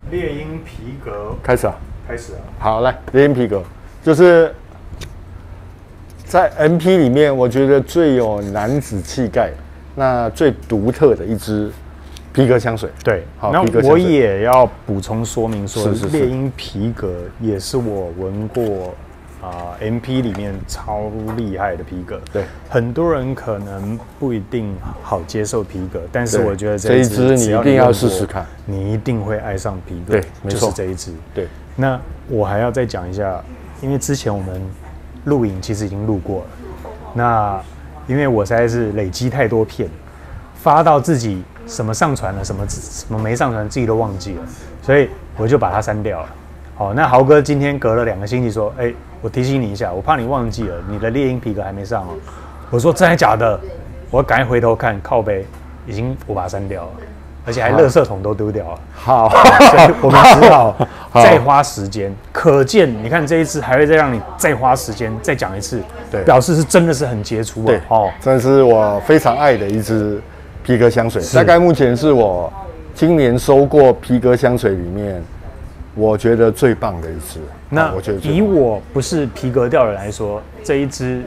猎鹰皮革开始啊，开始啊。好，来猎鹰皮革，就是在 MP 里面，我觉得最有男子气概、那最独特的一支皮革香水。对，好，那皮革香水我也要补充说明说，是猎鹰皮革也是我闻过MP 里面超厉害的皮革。对，很多人可能不一定好接受皮革，但是对我觉得这一支你一定要试试看，你一定会爱上皮革。对，没错，就是这一支。对，那我还要再讲一下，因为之前我们录影其实已经录过了，那因为我实在是累积太多片，发到自己什么上传了，什么没上传，自己都忘记了，所以我就把它删掉了。好，那豪哥今天隔了2个星期说，我提醒你一下，我怕你忘记了，你的猎鹰皮革还没上哦。我说真的假的？我赶快回头看，靠背我把它删掉了，而且还垃圾桶都丢掉了。好，所以我们只好再花时间。可见，你看这一支还会再让你再花时间再讲一次，对，表示是真的是很杰出啊。对，哦，真是我非常爱的一支皮革香水，大概目前是我今年收过皮革香水里面，我觉得最棒的一支。那我觉得以我不是皮革调人来说，这一支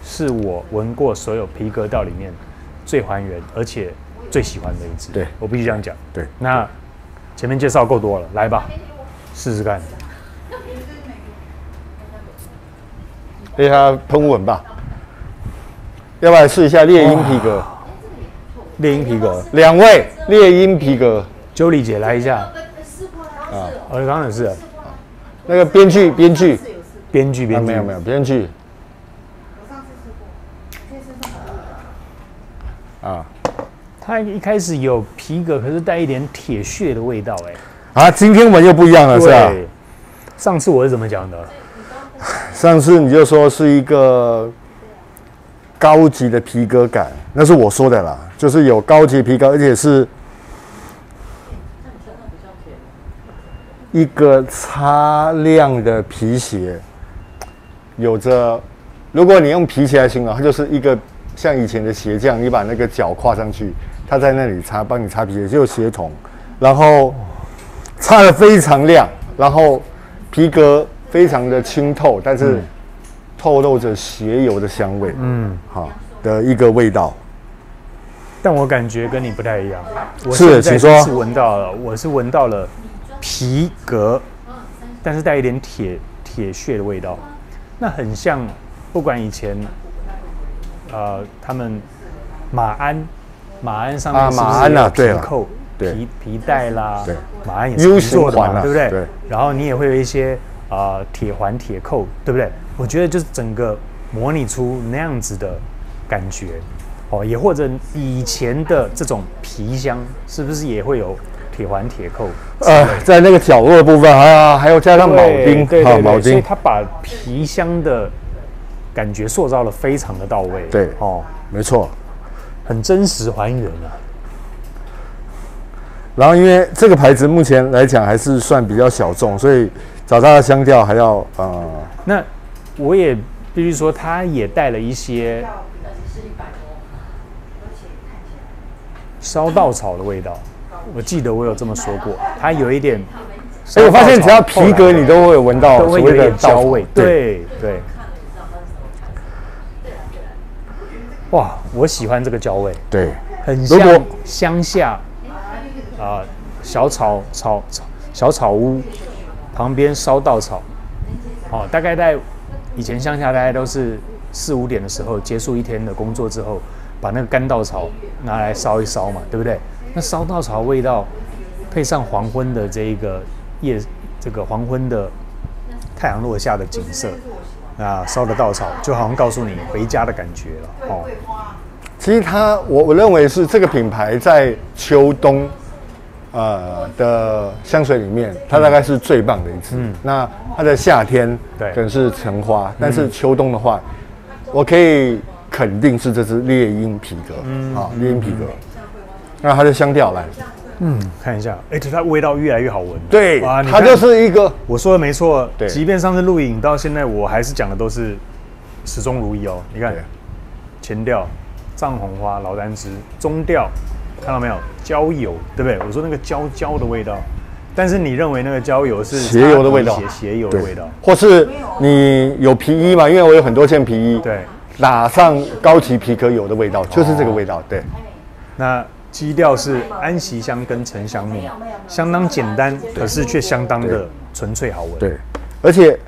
是我闻过所有皮革调里面最还原，而且最喜欢的一支。对，我必须这样讲。对，那前面介绍够多了，来吧，试试看。给它喷稳吧，要不要来试一下猎鹰皮革？猎鹰皮革2位猎鹰皮革，Jolie 姐来一下。啊，我刚刚也是。那个编剧，编剧，没有编剧。啊，它一开始有皮革，可是带一点铁屑的味道，今天闻又不一样了，是吧？上次我是怎么讲的？上次你就说是一个高级的皮革感，那是我说的啦，就是有高级皮革，而且是一个擦亮的皮鞋，有着，如果你用皮鞋来形容，它就是一个像以前的鞋匠，你把那个脚跨上去，他在那里擦，帮你擦皮鞋，就鞋筒，然后擦得非常亮，然后皮革非常的清透，但是透露着鞋油的香味，好的一个味道。但我感觉跟你不太一样，我是，请说。是闻到了，我是闻到了皮革，但是带一点铁屑的味道，那很像，不管以前，他们马鞍上面是不是有皮扣、皮带啦，对，马鞍也是皮做的嘛，对不对？对。然后你也会有一些铁环、铁扣，对不对？我觉得就是整个模拟出那样子的感觉，也或者以前的这种皮箱，是不是也会有铁环、铁扣？在那个角落的部分还有加上铆钉，对，铆钉，所以它把皮箱的感觉塑造的非常的到位。对，没错，很真实还原啊。然后因为这个牌子目前来讲还是算比较小众，所以找它的香调还要那我也必须说，它也带了一些烧稻草的味道。我记得我有这么说过，它有一点。我发现只要皮革你都会闻到所谓的焦味。对。哇，我喜欢这个焦味。对，很像乡下小草屋旁边烧稻草。大概在以前乡下，大概都是4、5点的时候结束一天的工作之后，把那个干稻草拿来烧一烧嘛，对不对？那烧稻草的味道，配上黄昏的这个黄昏的太阳落下的景色，烧的稻草就好像告诉你回家的感觉了。其实我认为是这个品牌在秋冬的香水里面，它大概是最棒的一支。那它的夏天可能是橙花，但是秋冬的话，我可以肯定是这支猎鹰皮革。猎鹰皮革。那它的香调来，看一下，它味道越来越好闻。对，它就是一个，我说的没错。对，即便上次录影到现在，我还是讲的都是始终如一哦。你看，前调藏红花、劳丹枝，中调看到没有？焦油，对不对？我说那个焦的味道，但是你认为那个焦油是鞋油的味道，鞋油的味道，或是你有皮衣嘛？因为我有很多件皮衣，对，打上高级皮革油的味道，就是这个味道。对，那基调是安息香跟沉香木，相当简单，可是却相当的纯粹好闻。对，而且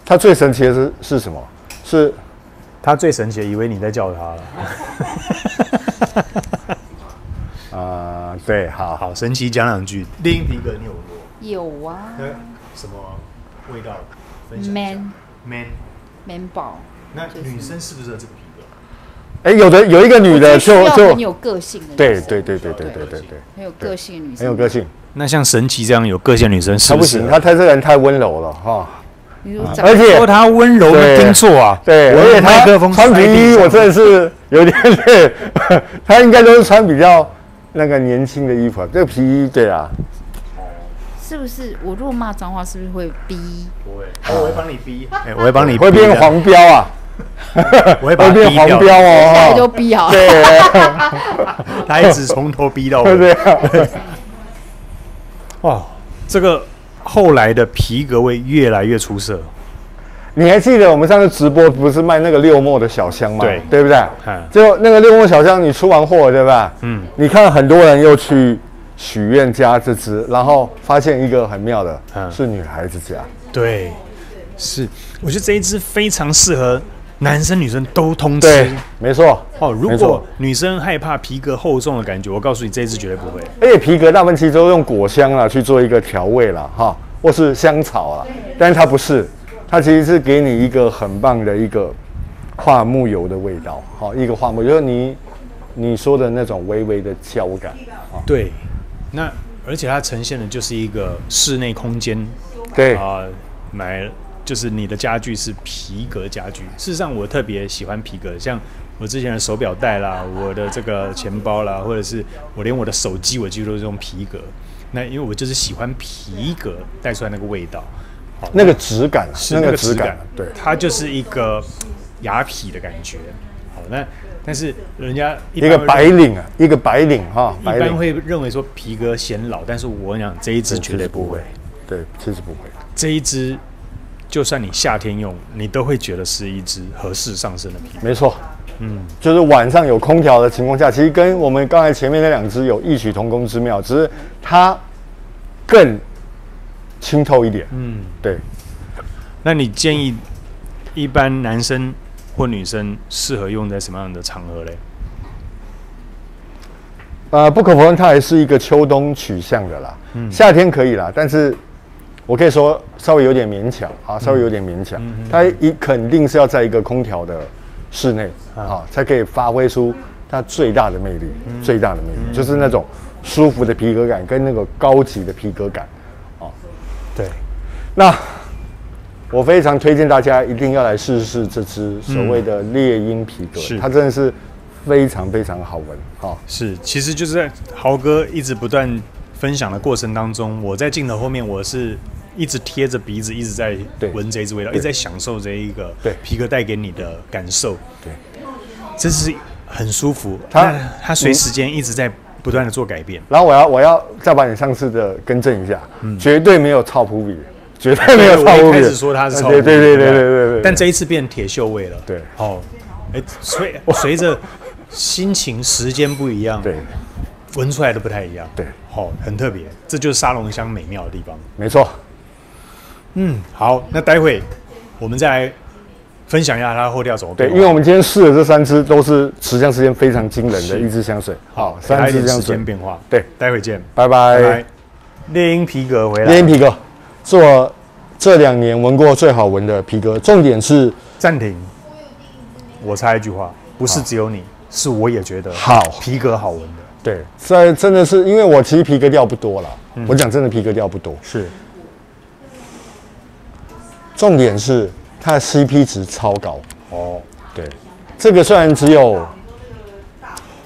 它最神奇的是什么？是它最神奇的，以为你在叫它了。对，好，神奇讲两句。猎鹰皮革你有闻过？有啊。什么味道？分享一下。man 宝。那女生是不是这个皮革？哎，有一个女的就很有个性的。对，很有个性的女生。很有个性。那像神奇这样有个性的女生，是不是？她不行，她这个人太温柔了哈。而且说她温柔，没听错啊。对，而且她穿皮衣，我真的是有点累。她应该都是穿比较那个年轻的衣服，这个皮衣，对啊。是不是？我如果骂脏话，是不是会逼？不会，我会帮你逼。我会帮你，会变黄标啊。我会把它变黄标哦，我就逼好。对，他一直从头逼到尾。对。哇，这个后来的皮革味越来越出色。你还记得我们上次直播不是卖那个六墨的小香吗？对不对？就那个六墨小香，你出完货对吧？你看很多人又去许愿加这支，然后发现一个很妙的，是女孩子加。对，是，我觉得这一支非常适合。男生女生都通吃，对，没错。如果女生害怕皮革厚重的感觉，我告诉你，这一支绝对不会。而且皮革大部分其实都用果香啦去做一个调味啦，或是香草啦，但是它不是，它其实是给你一个很棒的一个桦木油的味道，一个桦木，就是你说的那种微微的焦感。对，那而且它呈现的就是一个室内空间，对就是你的家具是皮革家具。事实上，我特别喜欢皮革，像我之前的手表带啦，我的这个钱包啦，或者是连我的手机，我几乎都是用皮革。那因为我就是喜欢皮革带出来那个味道，那个质感，是那个质感，对，它就是一个雅痞的感觉。好，但是人家一个白领啊，一个白领哈，一般会认为说皮革显老，但是我讲这一支绝对不会，对，其实不会，这一支。就算你夏天用，你都会觉得是一支合适上身的皮革。没错，就是晚上有空调的情况下，其实跟我们刚才前面那两支有异曲同工之妙，只是它更清透一点。对。那你建议一般男生或女生适合用在什么样的场合嘞？不可否认，它还是一个秋冬取向的啦。夏天可以啦，但是。我可以说稍微有点勉强啊，稍微有点勉强。它肯定是要在一个空调的室内才可以发挥出它最大的魅力。最大的魅力就是那种舒服的皮革感跟那个高级的皮革感。对。那我非常推荐大家一定要来试试这支所谓的猎鹰皮革，它真的是非常非常好闻。是，其实就是在豪哥一直不断分享的过程当中，我在镜头后面我是。一直贴着鼻子，一直在闻这一支味道，一直在享受这一个皮革带给你的感受。对，这是很舒服。它随时间一直在不断的做改变。然后我要再把你上次的更正一下，绝对没有超扑鼻，绝对没有超扑鼻。我一开始说它是超扑鼻，对。但这一次变铁锈味了。对，随着心情、时间不一样，对，闻出来都不太一样。对，很特别，这就是沙龙香美妙的地方。没错。好，那待会我们再来分享一下它的后调怎么变。对，因为我们今天试的这3支都是持香时间非常惊人的一支香水。好，3支香水。时间变化。对，待会见，拜拜。猎鹰皮革回来。猎鹰皮革是我这2年闻过最好闻的皮革，重点是暂停。我插一句话，不是只有你，是我也觉得皮革好闻的。对，真的是因为我其实皮革调不多啦，我讲真的皮革调不多。是。重点是它的 CP 值超高对，这个虽然只有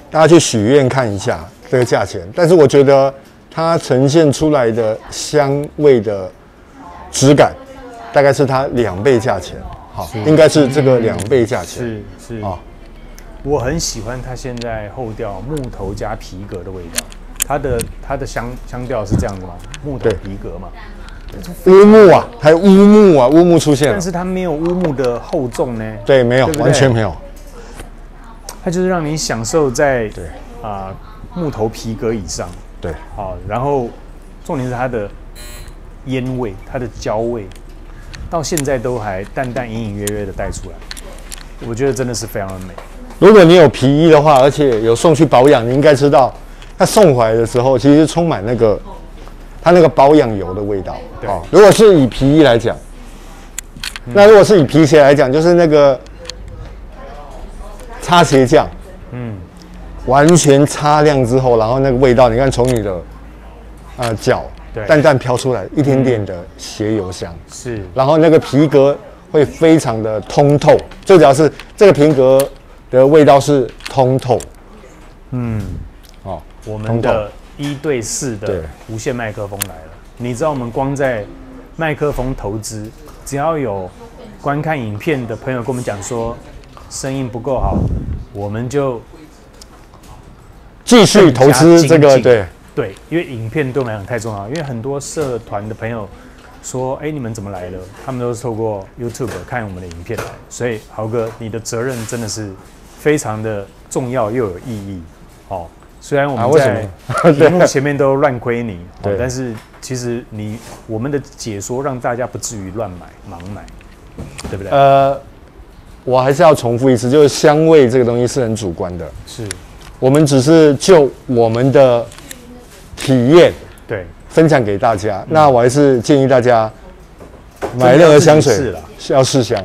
大家去许愿看一下这个价钱，但是我觉得它呈现出来的香味的质感，大概是它2倍价钱，应该是这个2倍价钱。是我很喜欢它现在后调木头加皮革的味道，它的香调是这样子嘛，木头皮革嘛，乌木啊，还有乌木啊，乌木出现了，但是它没有乌木的厚重呢。对，没有，对不对完全没有。它就是让你享受在木头皮革以上。对，好，然后重点是它的烟味，它的焦味，到现在都还淡淡隐隐约约的带出来，我觉得真的是非常的美。如果你有皮衣的话，而且有送去保养，你应该知道，它送回来的时候其实充满它那个保养油的味道。哦，如果是以皮衣来讲，那如果是以皮鞋来讲，就是那个擦鞋酱，完全擦亮之后，然后那个味道，你看从你的脚淡淡飘出来一点点的鞋油香，是，然后那个皮革会非常的通透，最主要是这个皮革的味道是通透。我们的1对4的无线麦克风来了。你知道我们光在麦克风投资，只要有观看影片的朋友跟我们讲说声音不够好，我们就继续投资这个。对，因为影片对我们来讲太重要。因为很多社团的朋友说，你们怎么来了？他们都是透过 YouTube 看我们的影片来。所以豪哥，你的责任真的是非常的重要又有意义。虽然我们在屏幕前面都乱亏你，但是其实我们的解说让大家不至于乱买、盲买，对不对？我还是要重复一次，就是香味这个东西是很主观的，是我们只是就我们的体验分享给大家。那我还是建议大家买任何香水要试香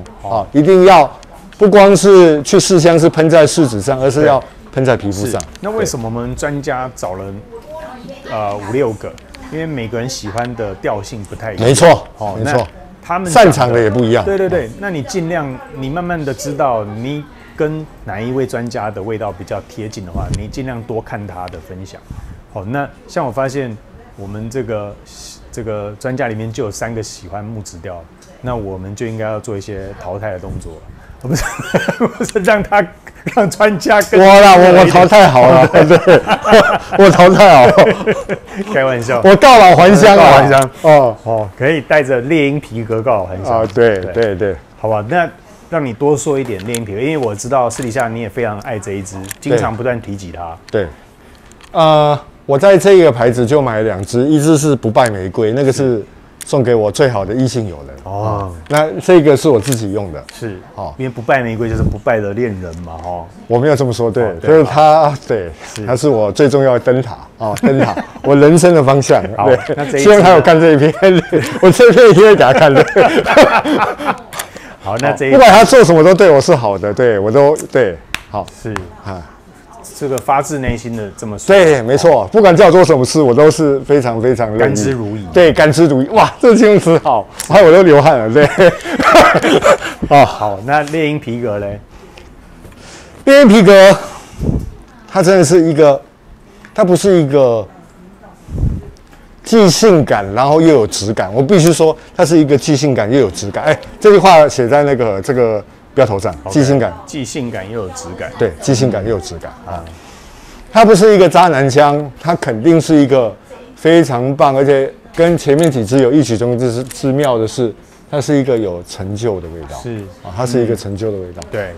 一定要不光是去试香是喷在试纸上，而是要喷在皮肤上。那为什么我们专家找了5、6个？因为每个人喜欢的调性不太一样。没错，没错。他们擅长的也不一样。对，那你尽量你慢慢的知道你跟哪一位专家的味道比较贴近的话，你尽量多看他的分享。那像我发现我们这个专家里面就有3个喜欢木质调，那我们就应该要做一些淘汰的动作，不是让专家跟我淘汰好了，对，我淘汰好了，开玩笑，我告老还乡啊，还乡可以带着猎鹰皮革告老还乡对，好吧，那让你多说一点猎鹰皮革，因为我知道私底下你也非常爱这一支，经常不断提起它。对，我在这个牌子就买了2支，一支是不败玫瑰，那个是送给我最好的异性友人那这个是我自己用的，是因为不败玫瑰就是不败的恋人嘛我没有这么说，就是他是我最重要的灯塔灯塔，我人生的方向。对，希望他有看这一篇，我这篇一定会给他看的。好，那不管他做什么都对我是好的，对我都好是这个发自内心的这么说，对，没错，不管叫我做什么事，我都是非常非常甘之如饴。对，甘之如饴。哇，这个形容词好，我都流汗了。对，好，那猎鹰皮革嘞？猎鹰皮革，它真的是它不是一个既性感，然后又有质感。我必须说，它是一个既性感又有质感。这句话写在这个标头上，既性感又有质感。对，既性感又有质感它不是一个渣男香，它肯定是一个非常棒，而且跟前面几支有异曲同工之妙的是，它是一个有成就的味道。是它是一个成就的味道。对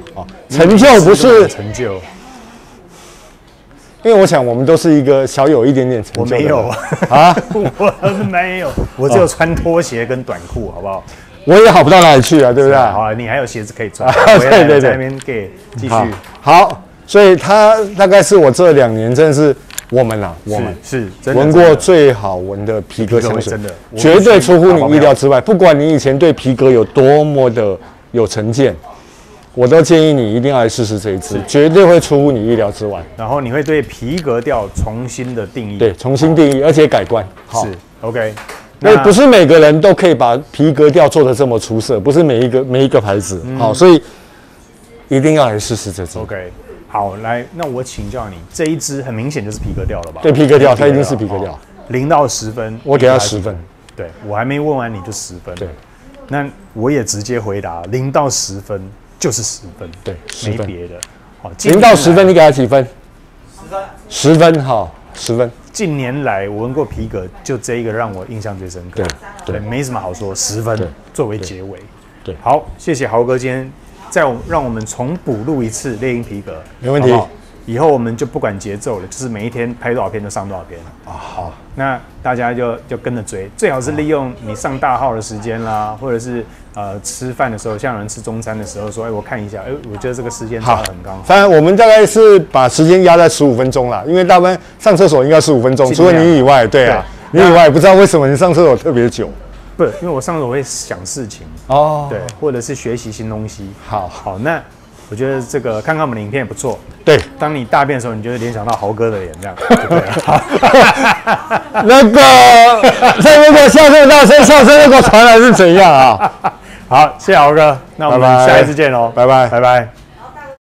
成就不是成就，因为我想我们都是一个小有一点点成就。我没有我没有，我只有穿拖鞋跟短裤，好不好？我也好不到哪里去啊，对不对？好，你还有鞋子可以穿。对，在那边给继续。好，所以它大概是我这2年真的是我们是闻过最好闻的皮革香水，真的绝对出乎你意料之外。不管你以前对皮革有多么的有成见，我都建议你一定要来试试这一支，绝对会出乎你意料之外。然后你会对皮革调重新的定义，对，重新定义，而且改观。是 OK。因为不是每个人都可以把皮革调做得这么出色，不是每一个牌子所以一定要来试试这支。OK， 好，来，那我请教你，这一支很明显就是皮革调了吧？对，皮革调，它一定是皮革调。0到10分，我给它10分。对，我还没问完你就10分。对，那我也直接回答，0到10分就是10分。对，没别的。0到10分，你给它几分？10分10分。近年来我闻过皮革，就这一个让我印象最深刻。对，没什么好说，10分作为结尾。对，好，谢谢豪哥今天让我们重补录一次猎鹰皮革，没问题。好不好？以后我们就不管节奏了，就是每一天拍多少篇就上多少篇啊。好，那大家就跟着追，最好是利用你上大号的时间啦，或者是吃饭的时候，像有人吃中餐的时候说，我看一下，我觉得这个时间抓得很刚好。当然，我们大概是把时间压在15分钟啦，因为大部分上厕所应该15分钟，除了你以外，对啊，你以外不知道为什么你上厕所特别久。不是，因为我上厕所会想事情哦，对，或者是学习新东西。好，那我觉得这个看看我们的影片也不错。对，当你大便的时候，你就会联想到豪哥的脸，这样。对那个，这如果笑这么大声，笑声如果传来是怎样啊？好，谢谢豪哥，那我们下一次见喽，拜拜，拜拜。